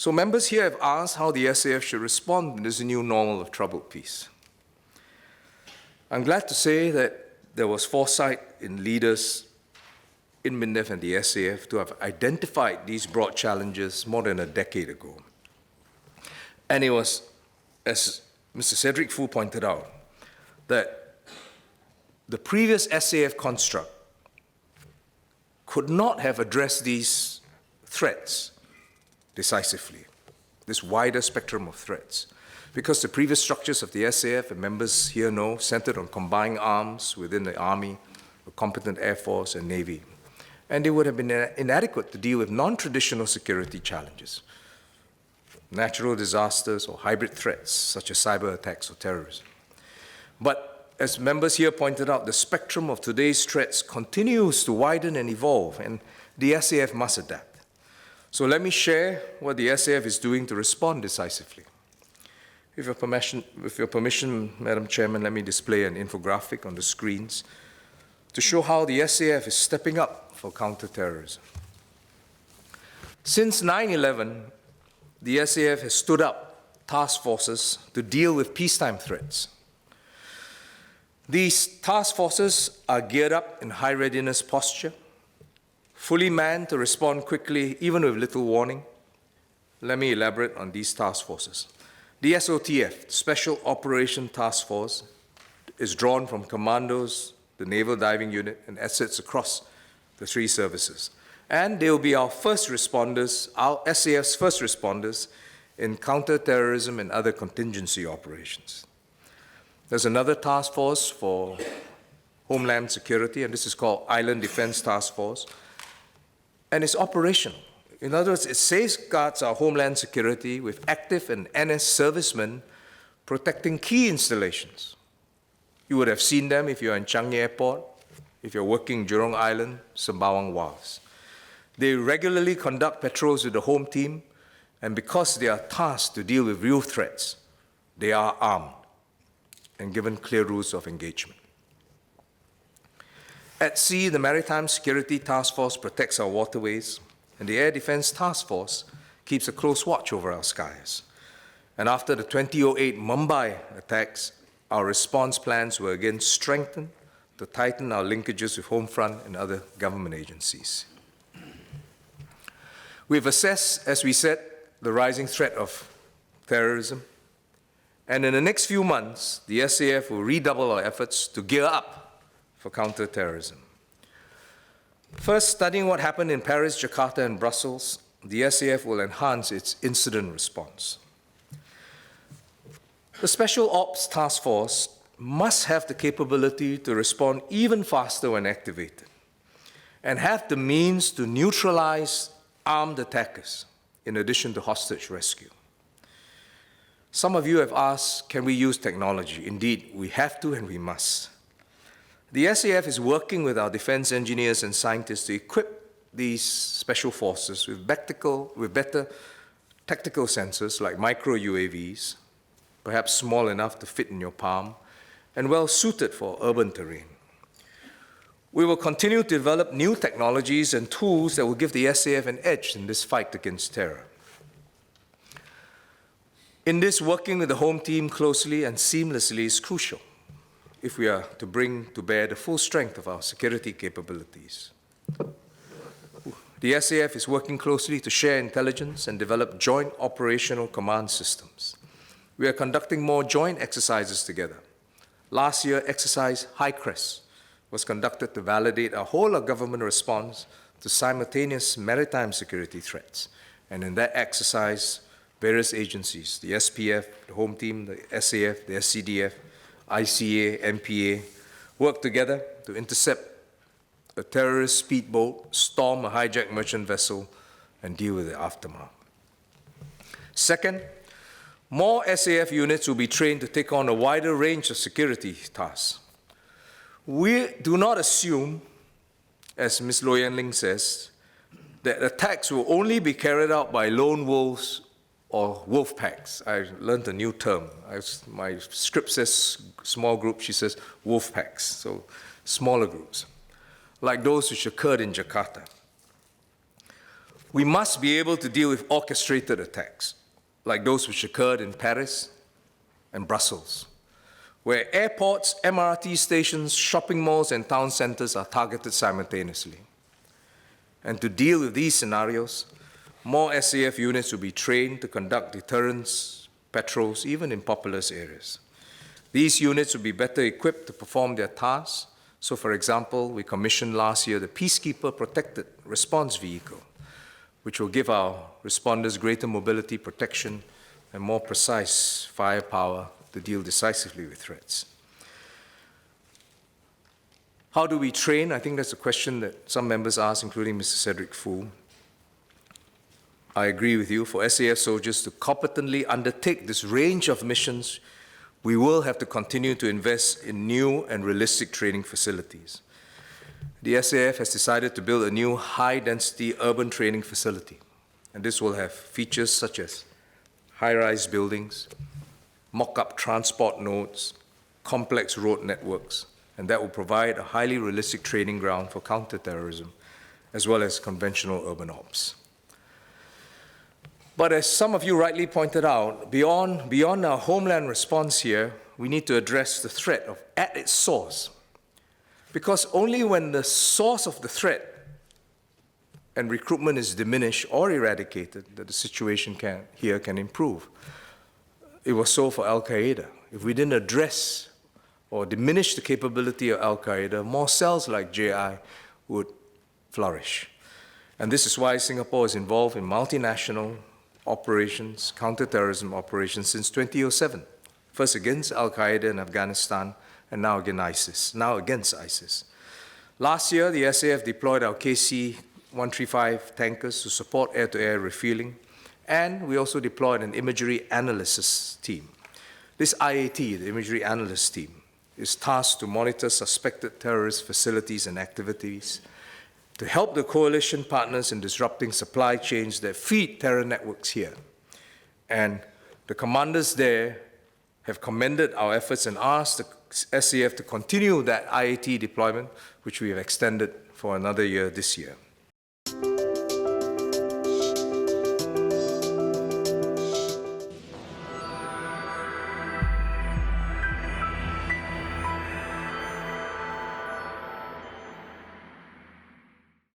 So members here have asked how the SAF should respond to this new normal of troubled peace. I'm glad to say that there was foresight in leaders in MINDEF and the SAF to have identified these broad challenges more than a decade ago. And it was, as Mr. Cedric Foo pointed out, that the previous SAF construct could not have addressed these threats decisively, this wider spectrum of threats, because the previous structures of the SAF, and members here know, centered on combined arms within the Army, a competent Air Force and Navy. And they would have been inadequate to deal with non-traditional security challenges, natural disasters or hybrid threats such as cyber attacks or terrorism. But as members here pointed out, the spectrum of today's threats continues to widen and evolve, and the SAF must adapt. So let me share what the SAF is doing to respond decisively. With your permission, Madam Chairman, let me display an infographic on the screens to show how the SAF is stepping up for counterterrorism. Since 9/11, the SAF has stood up task forces to deal with peacetime threats. These task forces are geared up in high readiness posture, fully manned to respond quickly, even with little warning. Let me elaborate on these task forces. The SOTF, Special Operation Task Force, is drawn from commandos, the Naval Diving Unit, and assets across the three services. And they will be our first responders, our SAF's first responders in counter-terrorism and other contingency operations. There's another task force for Homeland Security, and this is called Island Defense Task Force, and it's operational. In other words, it safeguards our Homeland Security with active and NS servicemen protecting key installations. You would have seen them if you're in Changi Airport, if you're working Jurong Island, Sembawang Wharves. They regularly conduct patrols with the home team, and because they are tasked to deal with real threats, they are armed and given clear rules of engagement. At sea, the Maritime Security Task Force protects our waterways, and the Air Defense Task Force keeps a close watch over our skies. And after the 2008 Mumbai attacks, our response plans were again strengthened to tighten our linkages with Homefront and other government agencies. We've assessed, as we said, the rising threat of terrorism, and in the next few months, the SAF will redouble our efforts to gear up for counter-terrorism. First, studying what happened in Paris, Jakarta, and Brussels, the SAF will enhance its incident response. The Special Ops Task Force must have the capability to respond even faster when activated, and have the means to neutralize armed attackers, in addition to hostage rescue. Some of you have asked, can we use technology? Indeed, we have to and we must. The SAF is working with our defense engineers and scientists to equip these special forces with better tactical sensors like micro UAVs, perhaps small enough to fit in your palm, and well suited for urban terrain. We will continue to develop new technologies and tools that will give the SAF an edge in this fight against terror. In this, working with the home team closely and seamlessly is crucial if we are to bring to bear the full strength of our security capabilities. The SAF is working closely to share intelligence and develop joint operational command systems. We are conducting more joint exercises together. Last year, exercise High Crest was conducted to validate our whole of government response to simultaneous maritime security threats. And in that exercise, various agencies, the SPF, the Home Team, the SAF, the SCDF, ICA, MPA, work together to intercept a terrorist speedboat, storm a hijacked merchant vessel, and deal with the aftermath. Second, more SAF units will be trained to take on a wider range of security tasks. We do not assume, as Ms. Loh Yan Ling says, that attacks will only be carried out by lone wolves or wolf packs. I learned a new term. My script says small group, she says wolf packs, so smaller groups, like those which occurred in Jakarta. We must be able to deal with orchestrated attacks, like those which occurred in Paris and Brussels, where airports, MRT stations, shopping malls, and town centers are targeted simultaneously. And to deal with these scenarios, more SAF units will be trained to conduct deterrence patrols, even in populous areas. These units will be better equipped to perform their tasks. So, for example, we commissioned last year the Peacekeeper Protected Response Vehicle, which will give our responders greater mobility, protection, and more precise firepower to deal decisively with threats. How do we train? I think that's a question that some members ask, including Mr. Cedric Foo. I agree with you. For SAF soldiers to competently undertake this range of missions, we will have to continue to invest in new and realistic training facilities. The SAF has decided to build a new high-density urban training facility, and this will have features such as high-rise buildings, mock-up transport nodes, complex road networks, and that will provide a highly realistic training ground for counterterrorism, as well as conventional urban ops. But as some of you rightly pointed out, beyond our homeland response here, we need to address the threat at its source. Because only when the source of the threat and recruitment is diminished or eradicated that the situation here can improve. It was so for Al-Qaeda. If we didn't address or diminish the capability of Al-Qaeda, more cells like JI would flourish. And this is why Singapore is involved in multinational operations, counterterrorism operations since 2007. First against Al-Qaeda in Afghanistan, and now against ISIS. Last year, the SAF deployed our KC-135 tankers to support air-to-air refueling, and we also deployed an imagery analysis team. This IAT, the imagery analyst team, is tasked to monitor suspected terrorist facilities and activities, to help the coalition partners in disrupting supply chains that feed terror networks here. And the commanders there have commended our efforts and asked the SAF to continue that IAT deployment, which we have extended for another year this year.